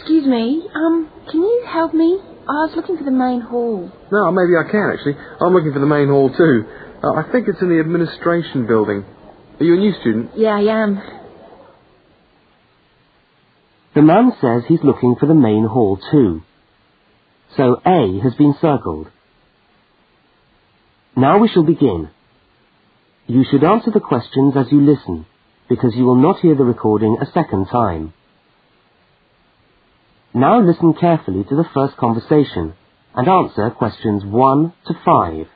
Excuse me, can you help me? I was looking for the main hall. No, maybe I can, actually. I'm looking for the main hall, too. I think it's in the administration building. Are you a new student? Yeah, I am. The man says he's looking for the main hall too. So A has been circled. Now we shall begin. You should answer the questions as you listen, because you will not hear the recording a second time. Now listen carefully to the first conversation and answer questions 1 to 5.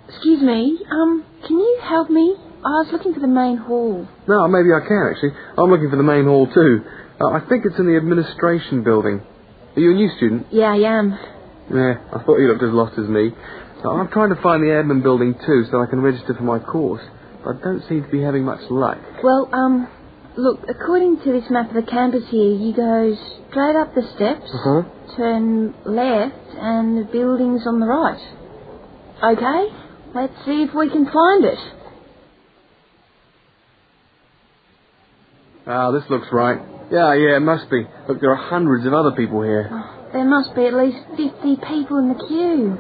Excuse me, can you help me? I was looking for the main hall. No, maybe I can, actually. I'm looking for the main hall, too. I think it's in the administration building. Are you a new student? Yeah, I am. Yeah, I thought you looked as lost as me. I'm trying to find the admin building, too, so I can register for my course. But I don't seem to be having much luck. Well, look, according to this map of the campus here, you go straight up the steps, turn left, and the building's on the right. Okay, let's see if we can find it. Ah, this looks right. Yeah, it must be. Look, there are hundreds of other people here. Oh, there must be at least 50 people in the queue.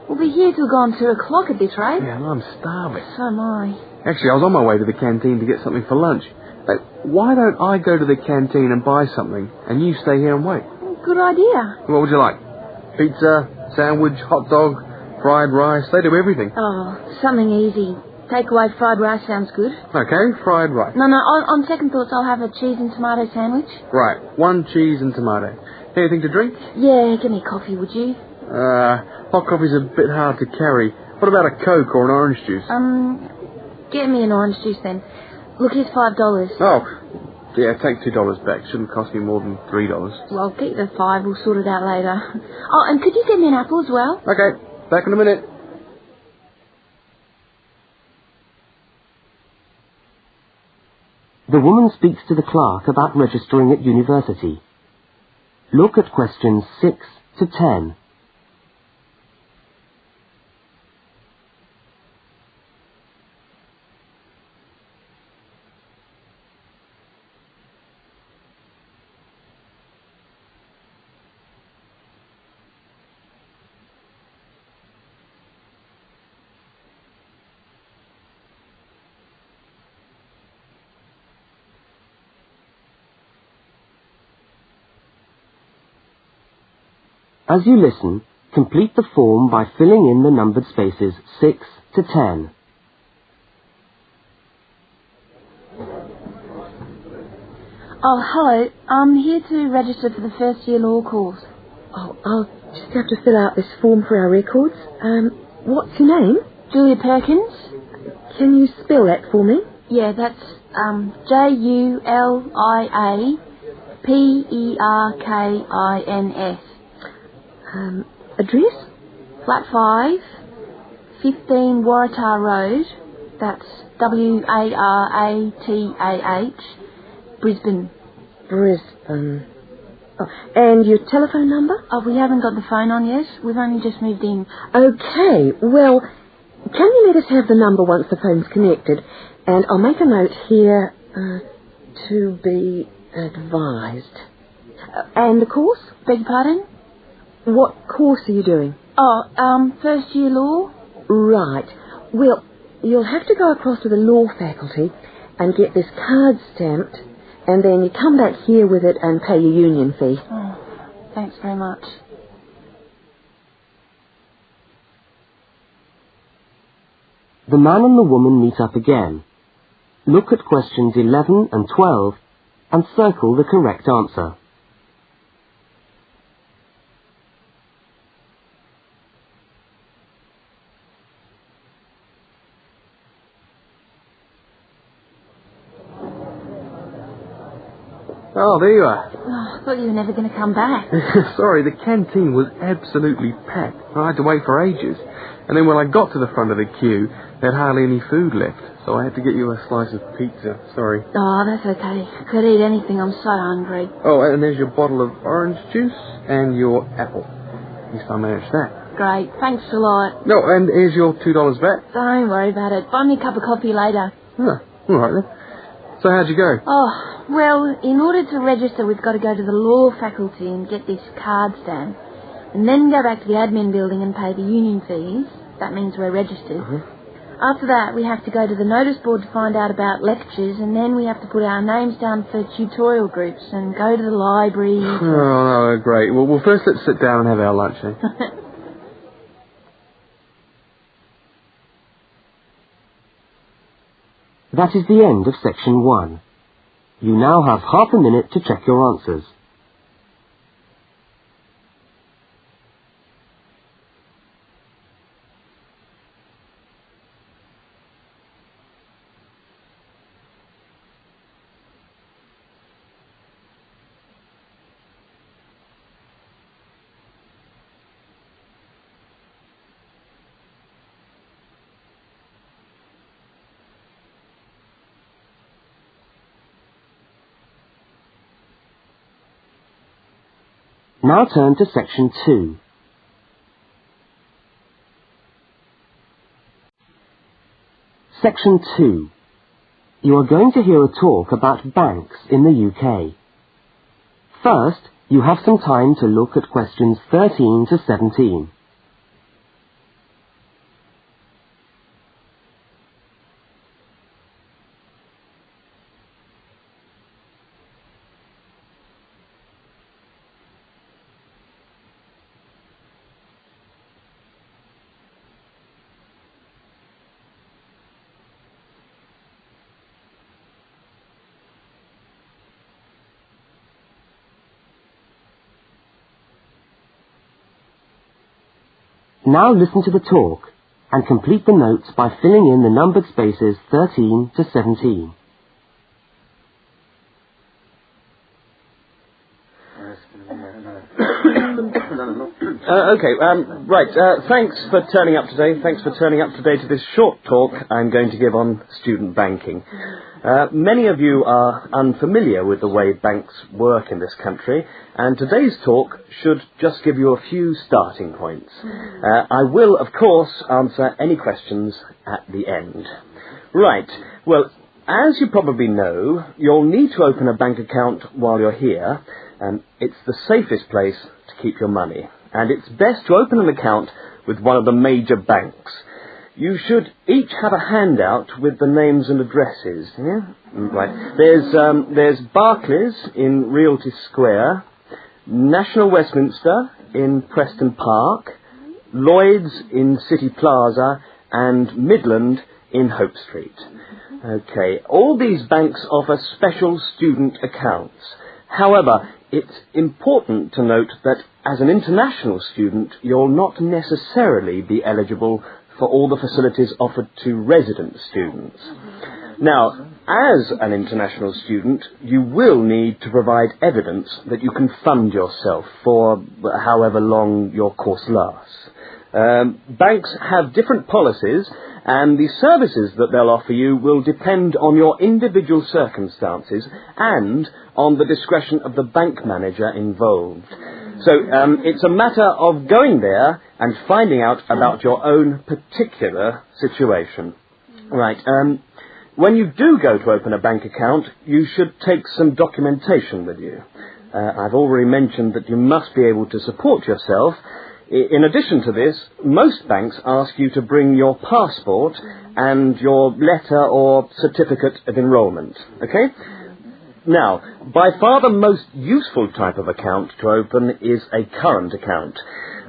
We'll be here till gone 2 o'clock at this rate. Yeah, I'm starving. So am I. Actually, I was on my way to the canteen to get something for lunch. Why don't I go to the canteen and buy something, and you stay here and wait? Good idea. What would you like? Pizza, sandwich, hot dog, fried rice? They do everything. Oh, something easy. Takeaway fried rice sounds good. Okay, fried rice. No, on second thoughts, I'll have a cheese and tomato sandwich. Right, 1 cheese and tomato. Anything to drink? Yeah, give me coffee, would you? Hot coffee's a bit hard to carry. What about a Coke or an orange juice? Get me an orange juice then. Look, here's $5. Oh, yeah, take $2 back. Shouldn't cost me more than $3. Well, keep the 5. We'll sort it out later. Oh, and could you get me an apple as well? Okay, back in a minute. The woman speaks to the clerk about registering at university. Look at questions 6 to 10. As you listen, complete the form by filling in the numbered spaces 6 to 10. Oh, hello. I'm here to register for the first year law course. Oh, I'll just have to fill out this form for our records. What's your name? Julia Perkins. Can you spell that for me? Yeah, that's Juliaperkins. Address? Flat 5, 15 Waratah Road. That's Waratah, Brisbane. Brisbane. Oh, and your telephone number? Oh, we haven't got the phone on yet. We've only just moved in. Okay, well, can you let us have the number once the phone's connected? And I'll make a note here, to be advised. And the course? Beg your pardon? What course are you doing? Oh, first year law. Right. Well, you'll have to go across to the law faculty and get this card stamped, and then you come back here with it and pay your union fee. Oh, thanks very much. The man and the woman meet up again. Look at questions 11 and 12 and circle the correct answer. Oh, there you are. Oh, I thought you were never going to come back. Sorry, the canteen was absolutely packed. I had to wait for ages. And then when I got to the front of the queue, they had hardly any food left. So I had to get you a slice of pizza. Sorry. Oh, that's okay. I could eat anything. I'm so hungry. Oh, and there's your bottle of orange juice and your apple. At least I managed that. Great. Thanks a lot. No, and here's your $2 back. Don't worry about it. Buy me a cup of coffee later. Huh, all right then. So how'd you go? Oh, well, in order to register, we've got to go to the law faculty and get this card stamped, and then go back to the admin building and pay the union fees. That means we're registered. After that, we have to go to the notice board to find out about lectures, and then we have to put our names down for tutorial groups and go to the library. Oh, great. Well, first let's sit down and have our lunch, eh? That is the end of section 1. You now have half a minute to check your answers. Now turn to section 2. Section 2. You are going to hear a talk about banks in the UK. First, you have some time to look at questions 13 to 17. Now listen to the talk and complete the notes by filling in the numbered spaces 13 to 17. Thanks for turning up today. Thanks for turning up today to this short talk I'm going to give on student banking. Many of you are unfamiliar with the way banks work in this country, and today's talk should just give you a few starting points. I will, of course, answer any questions at the end. Right, well, as you probably know, you'll need to open a bank account while you're here, and it's the safest place to keep your money. And it's best to open an account with one of the major banks. You should each have a handout with the names and addresses. Yeah? Right. There's Barclays in Realty Square, National Westminster in Preston Park, Lloyd's in City Plaza, and Midland in Hope Street. Okay, all these banks offer special student accounts. However, it's important to note that as an international student, you'll not necessarily be eligible for all the facilities offered to resident students. Now, as an international student, you will need to provide evidence that you can fund yourself for however long your course lasts. Banks have different policies, and the services that they'll offer you will depend on your individual circumstances and on the discretion of the bank manager involved. So it's a matter of going there and finding out about your own particular situation. Right. When you do go to open a bank account, you should take some documentation with you. I've already mentioned that you must be able to support yourself. In addition to this, most banks ask you to bring your passport and your letter or certificate of enrolment. Okay? Now, by far the most useful type of account to open is a current account.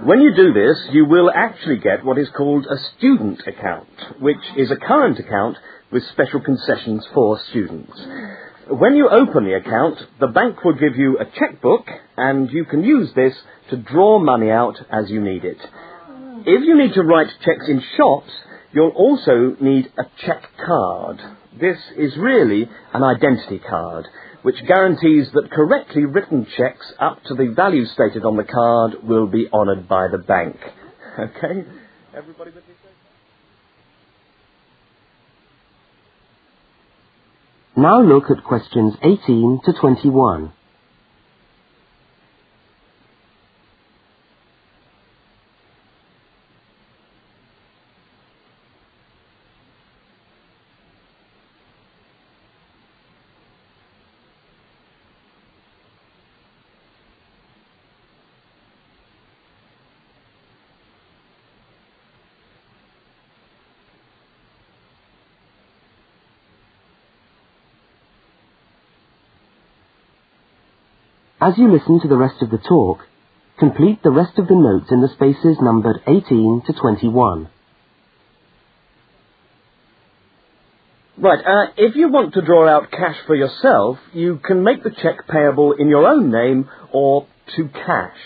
When you do this, you will actually get what is called a student account, which is a current account with special concessions for students. When you open the account, the bank will give you a checkbook, and you can use this to draw money out as you need it. If you need to write checks in shops, you'll also need a check card. This is really an identity card, which guarantees that correctly written checks up to the value stated on the card will be honoured by the bank. Okay? Everybody with me? Now look at questions 18 to 21. As you listen to the rest of the talk, complete the rest of the notes in the spaces numbered 18 to 21. Right, if you want to draw out cash for yourself, you can make the cheque payable in your own name or to cash.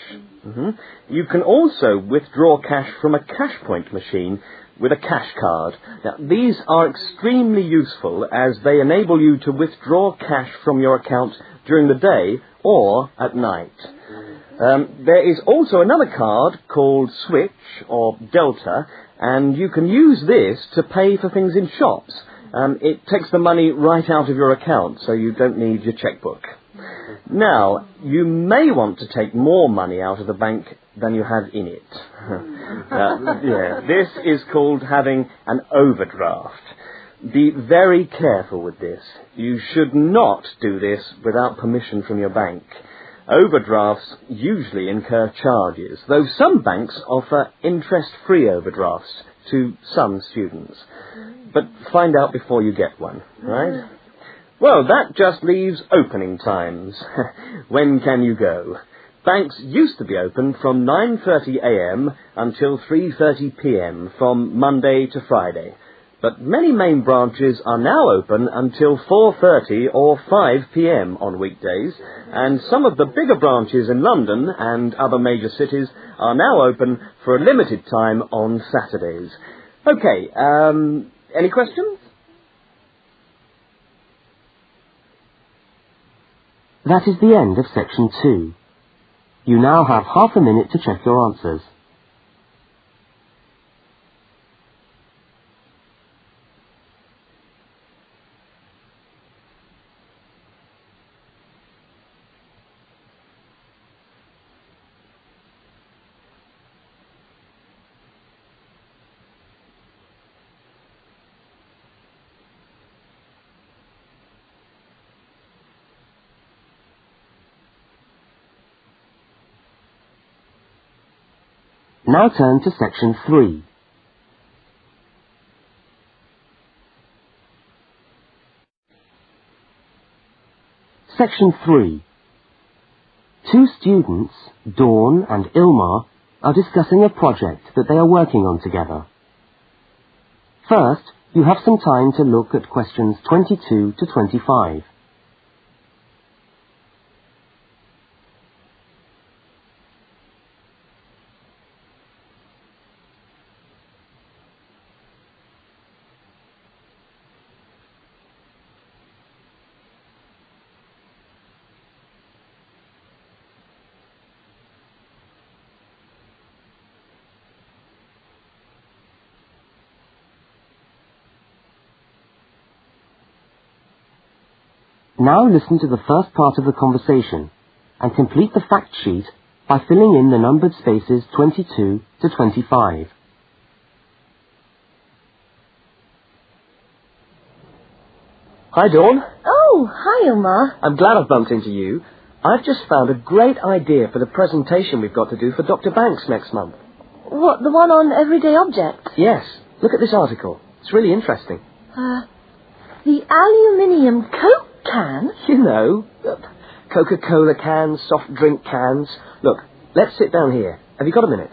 You can also withdraw cash from a cash point machine with a cash card. Now, these are extremely useful as they enable you to withdraw cash from your account during the day or at night. There is also another card called Switch or Delta, and you can use this to pay for things in shops. It takes the money right out of your account, so you don't need your chequebook. Now, you may want to take more money out of the bank than you have in it. This is called having an overdraft. Be very careful with this. You should not do this without permission from your bank. Overdrafts usually incur charges, though some banks offer interest-free overdrafts to some students. But find out before you get one, right? Well, that just leaves opening times. When can you go? Banks used to be open from 9:30 a.m. until 3:30 p.m. from Monday to Friday. But many main branches are now open until 4:30 or 5 p.m. on weekdays, and some of the bigger branches in London and other major cities are now open for a limited time on Saturdays. Okay, any questions? That is the end of section 2. You now have half a minute to check your answers. Now turn to section 3. Section 3. Two students, Dawn and Ilmar, are discussing a project that they are working on together. First, you have some time to look at questions 22 to 25. Now listen to the first part of the conversation and complete the fact sheet by filling in the numbered spaces 22 to 25. Hi, Dawn. Oh, hi, Ilmar. I'm glad I've bumped into you. I've just found a great idea for the presentation we've got to do for Dr. Banks next month. What, the one on everyday objects? Yes. Look at this article. It's really interesting. The aluminium Coke can? You know, Coca-Cola cans, soft drink cans. Look, let's sit down here. Have you got a minute?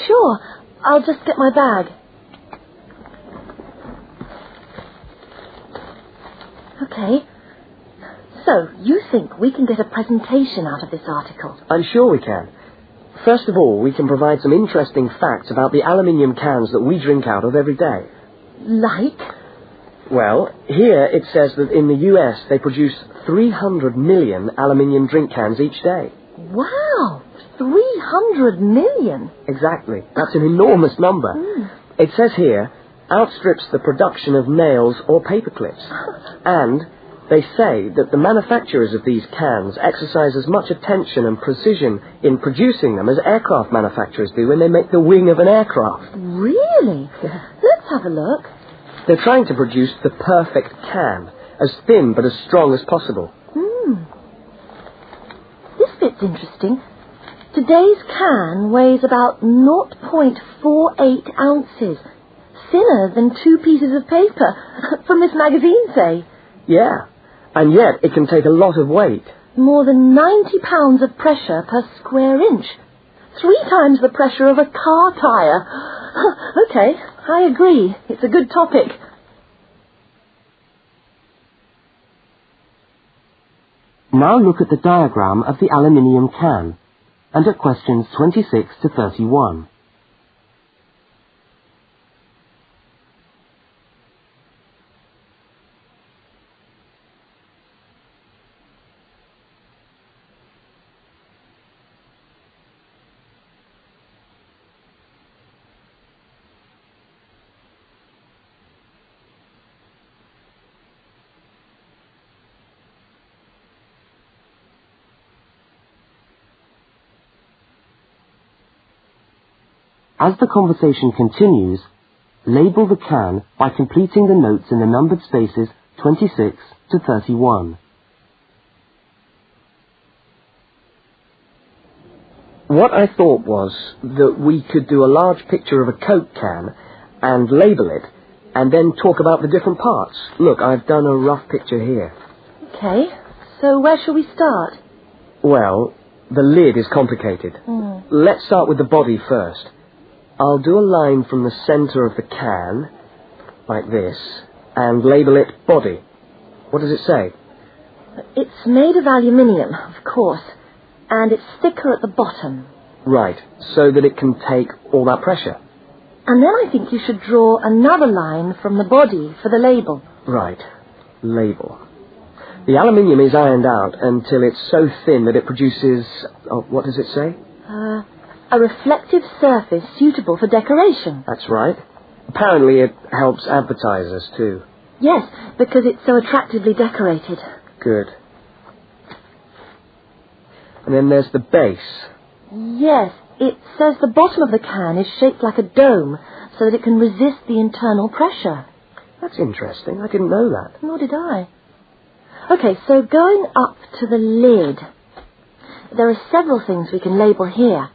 Sure. I'll just get my bag. Okay. So, you think we can get a presentation out of this article? I'm sure we can. First of all, we can provide some interesting facts about the aluminium cans that we drink out of every day. Like? Well, here it says that in the US they produce 300 million aluminium drink cans each day. Wow! 300 million? Exactly. That's an enormous number. It says here, outstrips the production of nails or paper clips. And they say that the manufacturers of these cans exercise as much attention and precision in producing them as aircraft manufacturers do when they make the wing of an aircraft. Really? Yeah. Let's have a look. They're trying to produce the perfect can, as thin but as strong as possible. This bit's interesting. Today's can weighs about 0.48 ounces. Thinner than 2 pieces of paper from this magazine, say. Yeah, and yet it can take a lot of weight. More than 90 pounds of pressure per square inch. 3 times the pressure of a car tyre. OK, I agree. It's a good topic. Now look at the diagram of the aluminium can and at questions 26 to 31. As the conversation continues, label the can by completing the notes in the numbered spaces 26 to 31. What I thought was that we could do a large picture of a Coke can and label it, and then talk about the different parts. Look, I've done a rough picture here. OK, so where shall we start? Well, the lid is complicated. Let's start with the body first. I'll do a line from the centre of the can, like this, and label it body. What does it say? It's made of aluminium, of course, and it's thicker at the bottom. Right, so that it can take all that pressure. And then I think you should draw another line from the body for the label. Right, label. The aluminium is ironed out until it's so thin that it produces... Oh, what does it say? A reflective surface suitable for decoration. That's right. Apparently it helps advertisers too. Yes, because it's so attractively decorated. Good. And then there's the base. Yes, it says the bottom of the can is shaped like a dome so that it can resist the internal pressure. That's interesting. I didn't know that. Nor did I. OK, so going up to the lid, there are several things we can label here.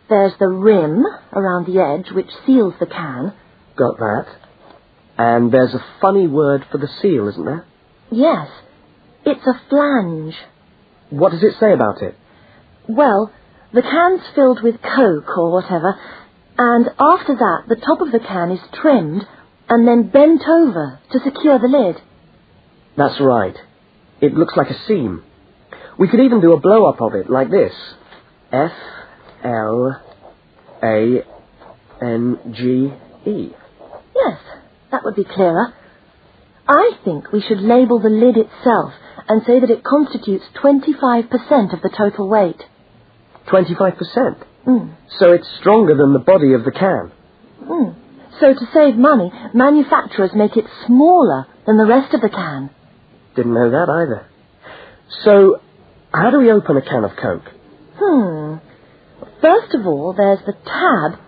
There's the rim around the edge, which seals the can. Got that. And there's a funny word for the seal, isn't there? Yes, it's a flange. What does it say about it? Well, the can's filled with Coke or whatever, and after that the top of the can is trimmed and then bent over to secure the lid. That's right. It looks like a seam. We could even do a blow-up of it, like this. F-L-A-N-G-E. Yes, that would be clearer. I think we should label the lid itself and say that it constitutes 25% of the total weight. 25%? So it's stronger than the body of the can. So to save money, manufacturers make it smaller than the rest of the can. Didn't know that either. So, how do we open a can of Coke? First of all, there's the tab,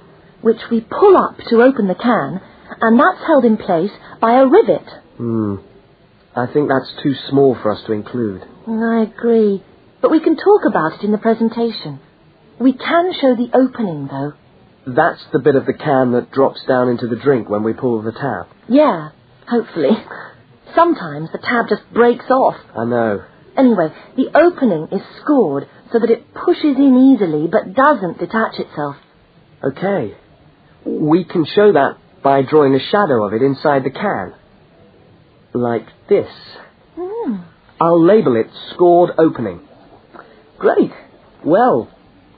which we pull up to open the can, and that's held in place by a rivet. I think that's too small for us to include. I agree. But we can talk about it in the presentation. We can show the opening, though. That's the bit of the can that drops down into the drink when we pull the tab. Yeah, hopefully. Sometimes the tab just breaks off. I know. Anyway, the opening is scored so that it pushes in easily but doesn't detach itself. OK. We can show that by drawing a shadow of it inside the can. Like this. I'll label it Scored Opening. Great. Well,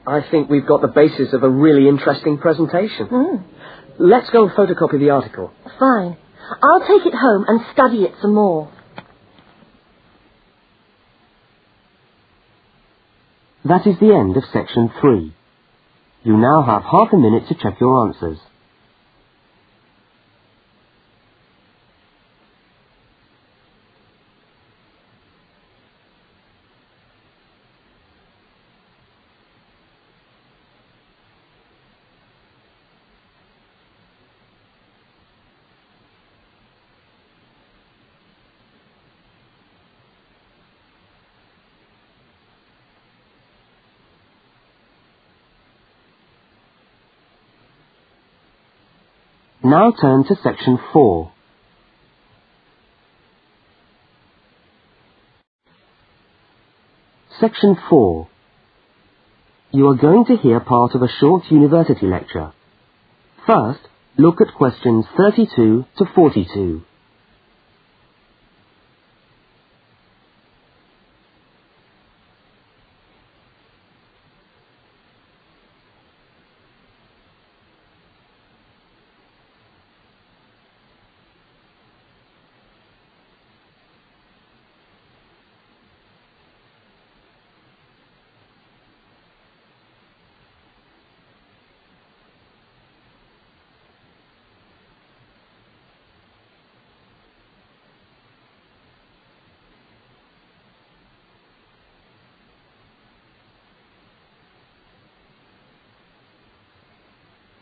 I think we've got the basis of a really interesting presentation. Let's go and photocopy the article. Fine. I'll take it home and study it some more. That is the end of section 3. You now have half a minute to check your answers. Now turn to section 4. Section 4. You are going to hear part of a short university lecture. First, look at questions 32 to 42.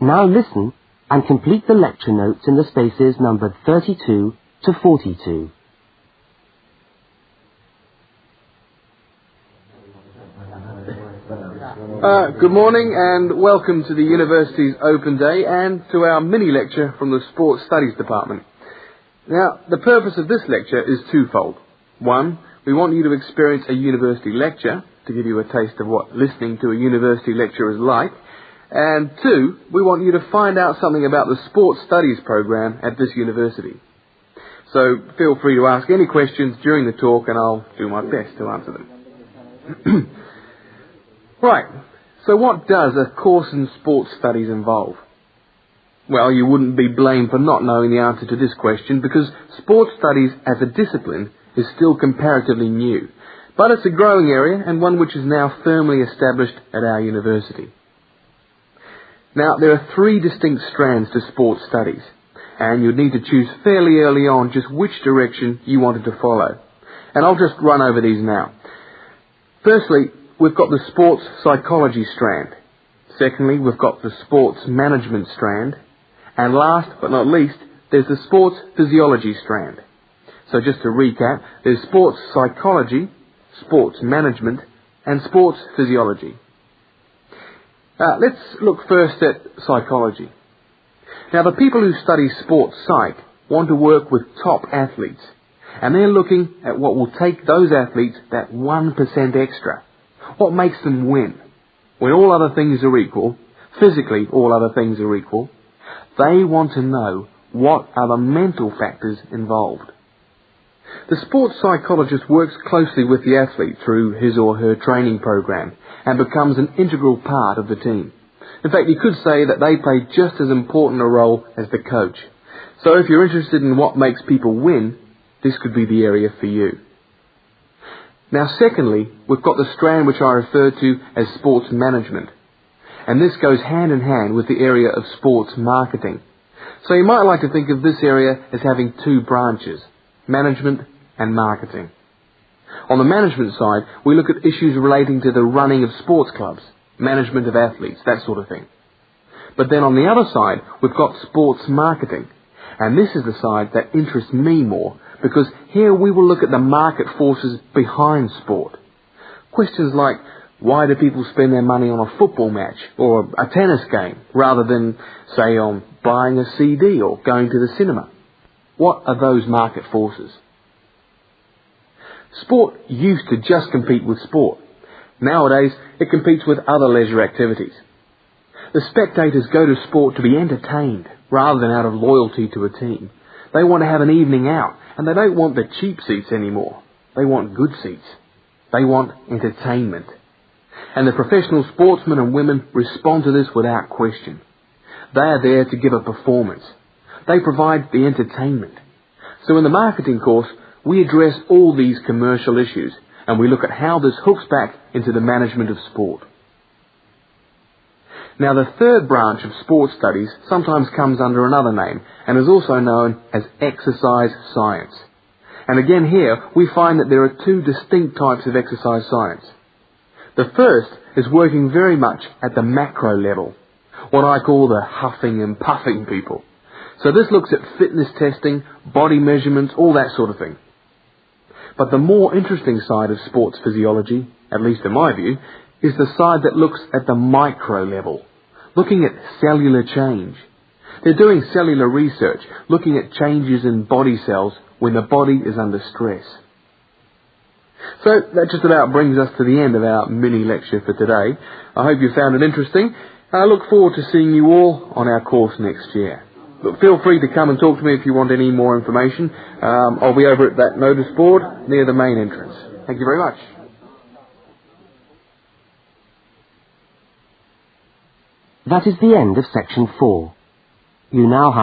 Now listen and complete the lecture notes in the spaces numbered 32 to 42. Good morning and welcome to the University's Open Day and to our mini-lecture from the Sports Studies Department. Now, the purpose of this lecture is twofold. One, we want you to experience a university lecture to give you a taste of what listening to a university lecture is like. And two, we want you to find out something about the Sports Studies program at this university. So feel free to ask any questions during the talk and I'll do my best to answer them. Right, so what does a course in sports studies involve? Well, you wouldn't be blamed for not knowing the answer to this question because sports studies as a discipline is still comparatively new. But it's a growing area and one which is now firmly established at our university. Now, there are three distinct strands to sports studies, and you'd need to choose fairly early on just which direction you wanted to follow. And I'll just run over these now. Firstly, we've got the sports psychology strand. Secondly, we've got the sports management strand. And last but not least, there's the sports physiology strand. So just to recap, there's sports psychology, sports management, and sports physiology. Let's look first at psychology. Now, the people who study sports psych want to work with top athletes, and they're looking at what will take those athletes that 1% extra. What makes them win? When all other things are equal, physically all other things are equal, they want to know what are the mental factors involved. The sports psychologist works closely with the athlete through his or her training program and becomes an integral part of the team. In fact, you could say that they play just as important a role as the coach. So if you're interested in what makes people win, this could be the area for you. Now, secondly, we've got the strand which I refer to as sports management. And this goes hand in hand with the area of sports marketing. So you might like to think of this area as having two branches, management and marketing. On the management side, we look at issues relating to the running of sports clubs, management of athletes, that sort of thing. But then on the other side, we've got sports marketing. And this is the side that interests me more, because here we will look at the market forces behind sport. Questions like, why do people spend their money on a football match or a tennis game, rather than, say, on buying a CD or going to the cinema? What are those market forces? Sport used to just compete with sport. Nowadays, it competes with other leisure activities. The spectators go to sport to be entertained, rather than out of loyalty to a team. They want to have an evening out, and they don't want the cheap seats anymore. They want good seats. They want entertainment. And the professional sportsmen and women respond to this without question. They are there to give a performance. They provide the entertainment. So in the marketing course, we address all these commercial issues, and we look at how this hooks back into the management of sport. Now, the third branch of sports studies sometimes comes under another name and is also known as exercise science. And again here, we find that there are two distinct types of exercise science. The first is working very much at the macro level, what I call the huffing and puffing people. So this looks at fitness testing, body measurements, all that sort of thing. But the more interesting side of sports physiology, at least in my view, is the side that looks at the micro level, looking at cellular change. They're doing cellular research, looking at changes in body cells when the body is under stress. So that just about brings us to the end of our mini lecture for today. I hope you found it interesting, and I look forward to seeing you all on our course next year. But feel free to come and talk to me if you want any more information. I'll be over at that notice board near the main entrance. Thank you very much. That is the end of section 4. You now have